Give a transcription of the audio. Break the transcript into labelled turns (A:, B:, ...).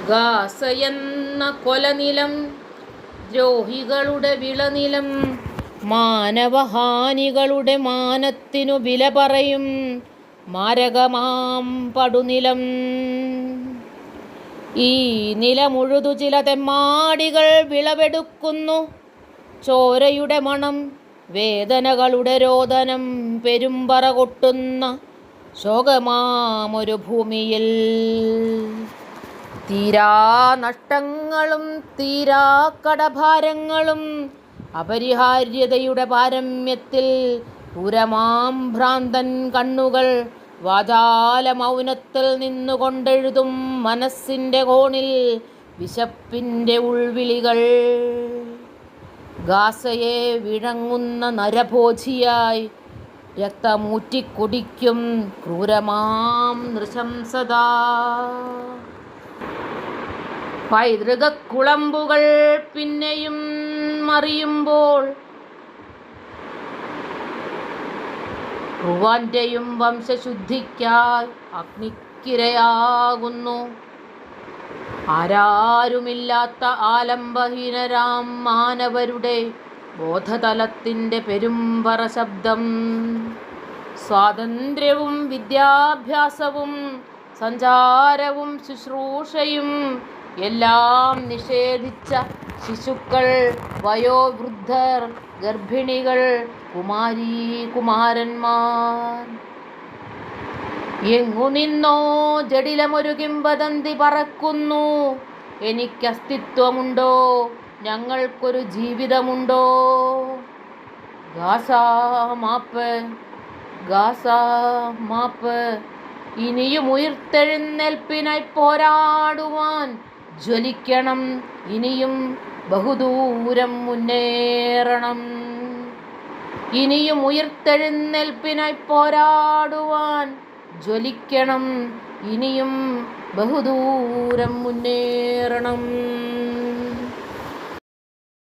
A: ഗാസയെന്ന കൊലനിലം, ദ്രോഹികളുടെ വിളനിലം, മാനവഹാനികളുടെ മാനത്തിനു വില പറയും മാരകമാം പടുനിലം. ഈ നിലമുഴുതു ചില തെമ്മാടികൾ വിളവെടുക്കുന്നു. ചോരയുടെ മണം, വേദനകളുടെ രോദനം, പെരുമ്പറ കൊട്ടുന്ന ശോകമാമൊരു ഭൂമിയിൽ. തീരാ നഷ്ടങ്ങളും തീരാ കടഭാരങ്ങളും അപരിഹാര്യതയുടെ പാരമ്യത്തിൽ പൂരമാം ഭ്രാന്തൻ കണ്ണുകൾ വാചാല മൗനത്തിൽ നിന്നുകൊണ്ടെഴുതും മനസ്സിൻ്റെ കോണിൽ വിശപ്പിൻ്റെ ഉൾവിളികൾ. ഗാസയെ വിഴങ്ങുന്ന നരഭോജിയായി രക്തമൂറ്റിക്കുടിക്കും ക്രൂരമാം നൃശംസത. പൈതൃകക്കുളമ്പുകൾ പിന്നെയും മറിയുമ്പോൾ റുവാൻഡയും വംശശുദ്ധിക്കായി അഗ്നിക്കിരയാകുന്നു. ആരാരുമില്ലാത്ത ആലംബഹീനരാം മാനവരുടെ ബോധതലത്തിൻ്റെ പെരുമ്പറ ശബ്ദം. സ്വാതന്ത്ര്യവും വിദ്യാഭ്യാസവും സഞ്ചാരവും ശുശ്രൂഷയും എല്ലാം നിഷേധിച്ച ശിശുക്കൾ, വയോവൃദ്ധർ, ഗർഭിണികൾ, കുമാരീ കുമാരന്മാർ. എങ്ങു നിന്നോ ജടിലമൊരു കിംവദന്തി പറക്കുന്നു. എനിക്കസ്തിത്വമുണ്ടോ? ഞങ്ങൾക്കൊരു ജീവിതമുണ്ടോ? ഗാസ മാപ്പ്, ഗാസ മാപ്പ്. ഇനിയും ഉയിർത്തെഴുന്നേൽപ്പിനായി പോരാടുവാൻ ജ്വലിക്കണം. ഇനിയും ബഹുദൂരം മുന്നേറണം. ഇനിയും ഉയിർത്തെഴുന്നേൽപ്പിനായി പോരാടുവാൻ ജ്വലിക്കണം. ഇനിയും ബഹുദൂരം മുന്നേറണം.